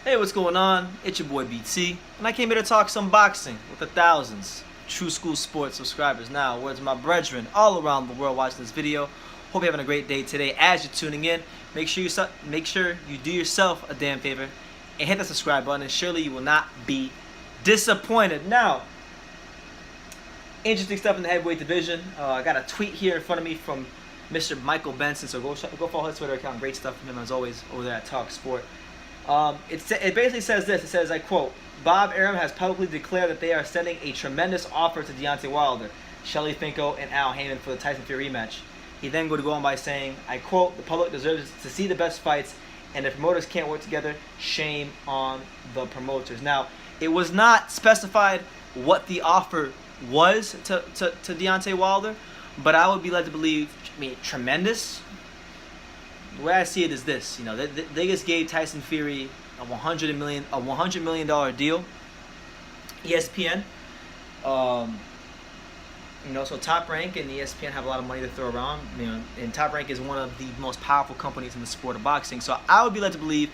Hey, what's going on? It's your boy BT, and I came here to talk some boxing with the thousands True School Sports subscribers. Now, words of my brethren all around the world watching this video. Hope you're having a great day today. As you're tuning in, make sure you do yourself a damn favor and hit the subscribe button, and surely you will not be disappointed. Now, interesting stuff in the heavyweight division. I got a tweet here in front of me from Mr. Michael Benson, so go follow his Twitter account. Great stuff from him as always over there at Talk Sport. It basically says this. It says, I quote, Bob Arum has publicly declared that they are sending a tremendous offer to Deontay Wilder, Shelly Finkel, and Al Heyman for the Tyson Fury rematch. He then go on by saying, I quote, the public deserves to see the best fights, and the promoters can't work together. Shame on the promoters. Now, it was not specified what the offer was to Deontay Wilder, but I would be led to believe, tremendous. The way I see it is this: they just gave Tyson Fury a $100 million deal. ESPN, so Top Rank and ESPN have a lot of money to throw around. And Top Rank is one of the most powerful companies in the sport of boxing. So I would be led to believe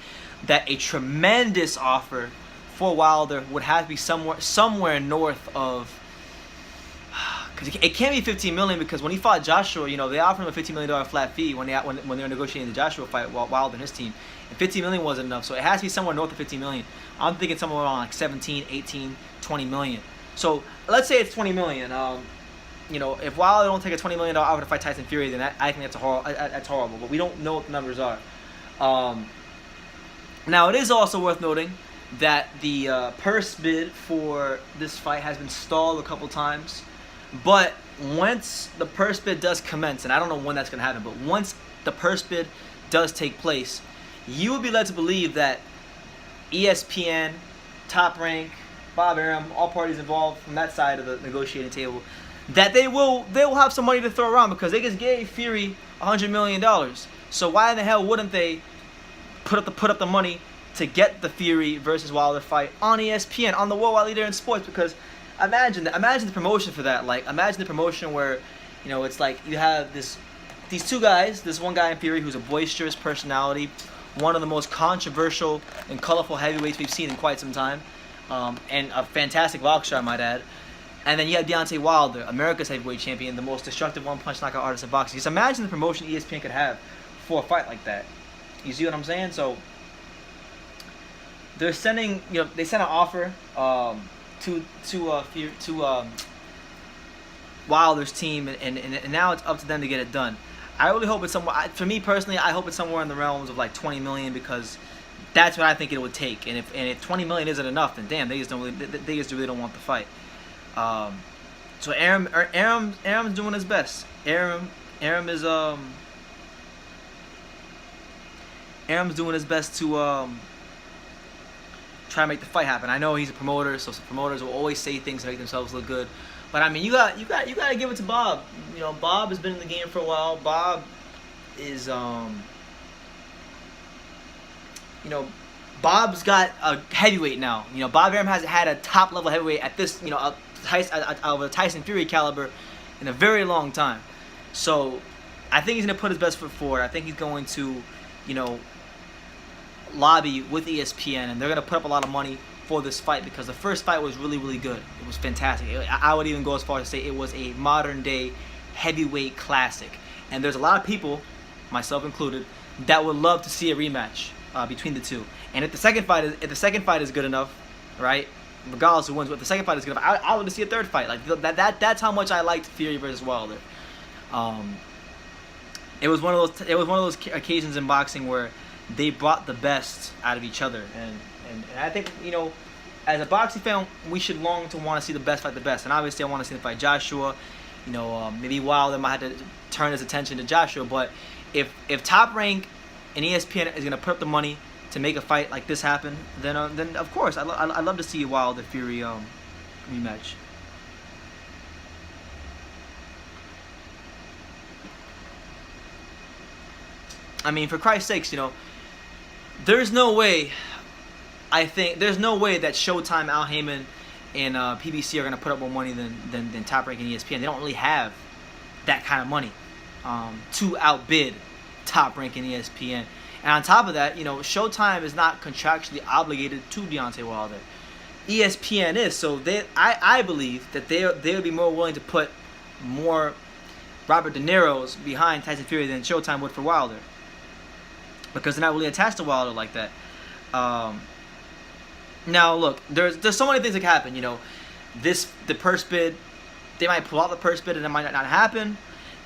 that a tremendous offer for Wilder would have to be somewhere north of. It can't be $15 million, because when he fought Joshua, they offered him a $15 million flat fee when they were negotiating the Joshua fight, Wilder and his team. And $15 million wasn't enough, so it has to be somewhere north of $15 million. I'm thinking somewhere around like 17, 18, 20 million. So let's say it's 20 million. If Wilder don't take a $20 million offer to fight Tyson Fury, then I think that's horrible. But we don't know what the numbers are. Now it is also worth noting that the purse bid for this fight has been stalled a couple times. But once the purse bid does commence, and I don't know when that's going to happen, but once the purse bid does take place, you would be led to believe that ESPN, Top Rank, Bob Arum, all parties involved from that side of the negotiating table, that they will have some money to throw around, because they just gave Fury $100 million. So why in the hell wouldn't they put up the money to get the Fury versus Wilder fight on ESPN, on the worldwide leader in sports? Because imagine the promotion for that. Like, imagine the promotion where, it's like you have these two guys, this one guy in Fury who's a boisterous personality, one of the most controversial and colorful heavyweights we've seen in quite some time, and a fantastic boxer, I might add. And then you have Deontay Wilder, America's heavyweight champion, the most destructive one-punch knockout artist in boxing. Just imagine the promotion ESPN could have for a fight like that. You see what I'm saying? So they're sending, they sent an offer to Wilder's team, and now it's up to them to get it done. I really hope it's somewhere. For me personally, I hope it's somewhere in the realms of like 20 million, because that's what I think it would take. And if 20 million isn't enough, then damn, they just really don't want the fight. So Arum's doing his best. Arum's doing his best to try to make the fight happen. I know he's a promoter, so promoters will always say things to make themselves look good. But I mean, you got to give it to Bob. Bob has been in the game for a while. Bob is Bob's got a heavyweight now. Bob Arum hasn't had a top level heavyweight at this of a Tyson Fury caliber in a very long time. So I think he's gonna put his best foot forward. I think he's going to lobby with ESPN, and they're going to put up a lot of money for this fight, because the first fight was really, really good. It was fantastic. I would even go as far as to say it was a modern day heavyweight classic. And there's a lot of people, myself included, that would love to see a rematch between the two. And if the second fight is good enough, right, regardless of who wins, but if the second fight is good enough, I would love to see a third fight. Like that's how much I liked Fury versus Wilder. It was one of those occasions in boxing where they brought the best out of each other, and I think, as a boxing fan, we should long to want to see the best fight the best. And obviously I want to see them fight Joshua. Maybe Wilder might have to turn his attention to Joshua, but if Top Rank and ESPN is going to put up the money to make a fight like this happen, then of course I'd love to see a Wilder Fury rematch. I mean, for Christ's sakes, there's no way that Showtime, Al Heyman, and PBC are going to put up more money than Top Rank and ESPN. They don't really have that kind of money to outbid Top Rank and ESPN. And on top of that, you know, Showtime is not contractually obligated to Deontay Wilder. ESPN is, so I believe that they would be more willing to put more Robert De Niro's behind Tyson Fury than Showtime would for Wilder, because they're not really attached to Wilder like that. Now look, there's so many things that can happen. You know, the purse bid, they might pull out the purse bid and it might not happen.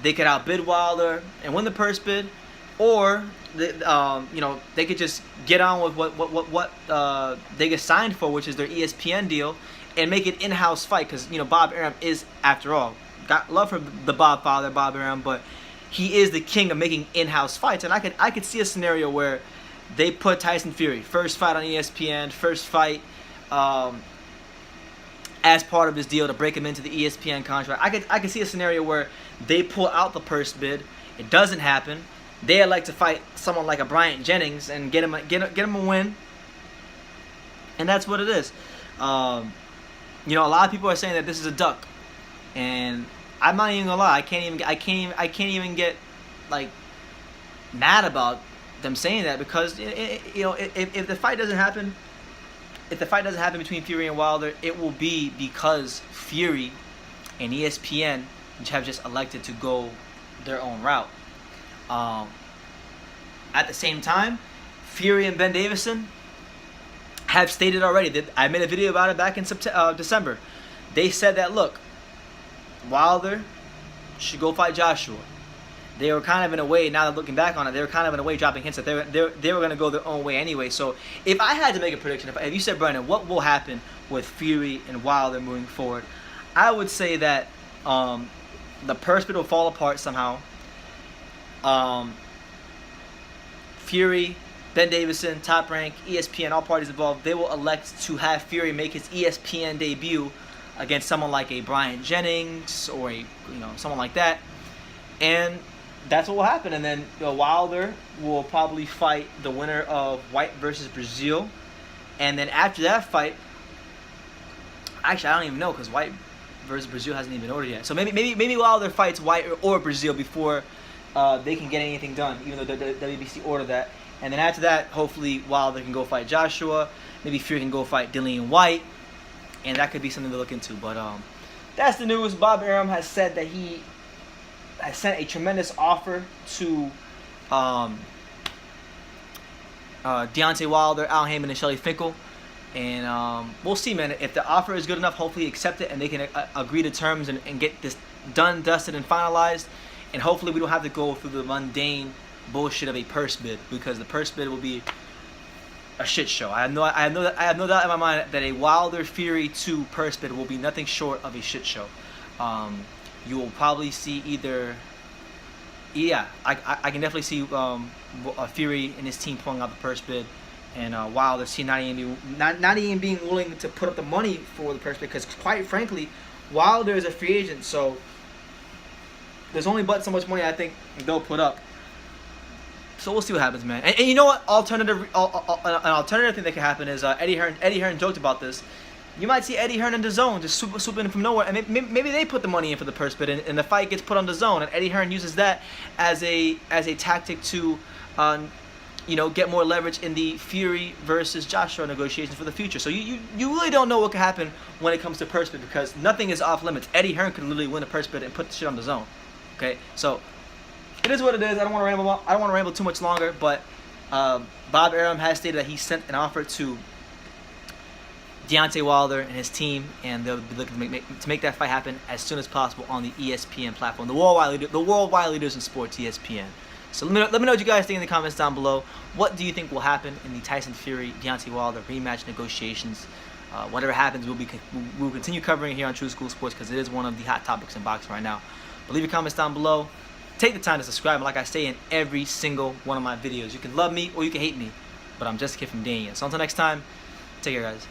They could outbid Wilder and win the purse bid, or you know, they could just get on with what they get signed for, which is their ESPN deal, and make it in-house fight. Because, you know, Bob Arum is, after all, got love for the Bob Arum, but he is the king of making in-house fights. And I could see a scenario where they put Tyson Fury first fight on ESPN, first fight as part of his deal to break him into the ESPN contract. I could see a scenario where they pull out the purse bid. It doesn't happen. They'd like to fight someone like a Bryant Jennings and get him a win, and that's what it is. You know, a lot of people are saying that this is a duck, and I'm not even gonna lie. I can't even get like mad about them saying that, because you know, if the fight doesn't happen, between Fury and Wilder, it will be because Fury and ESPN have just elected to go their own route. At the same time, Fury and Ben Davison have stated already that I made a video about it back in December. They said that, look, Wilder should go fight Joshua. They were kind of in a way, now that looking back on it, they were kind of in a way dropping hints that they were going to go their own way anyway. So if I had to make a prediction, if you said, Brandon, what will happen with Fury and Wilder moving forward, I would say that the purse bid will fall apart somehow. Fury, Ben Davison, Top Rank, ESPN, all parties involved, they will elect to have Fury make his ESPN debut against someone like a Bryant Jennings or someone like that, and that's what will happen. And then Wilder will probably fight the winner of White versus Brazil, and then after that fight, actually I don't even know, because White versus Brazil hasn't even ordered yet. So maybe Wilder fights White or Brazil before they can get anything done, even though the WBC ordered that. And then after that, hopefully Wilder can go fight Joshua. Maybe Fury can go fight Dillian White, and that could be something to look into. But that's the news. Bob Arum has said that he has sent a tremendous offer to Deontay Wilder, Al Haymon, and Shelly Finkel. And we'll see, man. If the offer is good enough, hopefully accept it and they can agree to terms and get this done, dusted, and finalized. And hopefully we don't have to go through the mundane bullshit of a purse bid, because the purse bid will be a shit show. I have no doubt in my mind that a Wilder Fury 2 purse bid will be nothing short of a shit show. You will probably see either, I can definitely see Fury and his team pulling out the purse bid, and Wilder's team not even being willing to put up the money for the purse bid, because quite frankly, Wilder is a free agent, so there's only but so much money I think they'll put up. So we'll see what happens, man. And you know what? An alternative thing that can happen is Eddie Hearn joked about this. You might see Eddie Hearn and DAZN just swoop in from nowhere, and maybe they put the money in for the purse bid, and the fight gets put on DAZN, and Eddie Hearn uses that as a tactic to get more leverage in the Fury versus Joshua negotiations for the future. So you really don't know what can happen when it comes to purse bid, because nothing is off limits. Eddie Hearn could literally win a purse bid and put the shit on DAZN. Okay, so it is what it is. I don't want to ramble too much longer, but Bob Arum has stated that he sent an offer to Deontay Wilder and his team, and they'll be looking to make that fight happen as soon as possible on the ESPN platform, the worldwide leaders in sports, ESPN. So let me know what you guys think in the comments down below. What do you think will happen in the Tyson Fury Deontay Wilder rematch negotiations? Whatever happens, we'll continue covering it here on True School Sports, because it is one of the hot topics in boxing right now. But leave your comments down below. Take the time to subscribe, like I say in every single one of my videos. You can love me or you can hate me, but I'm just a kid from Dania. So until next time, take care, guys.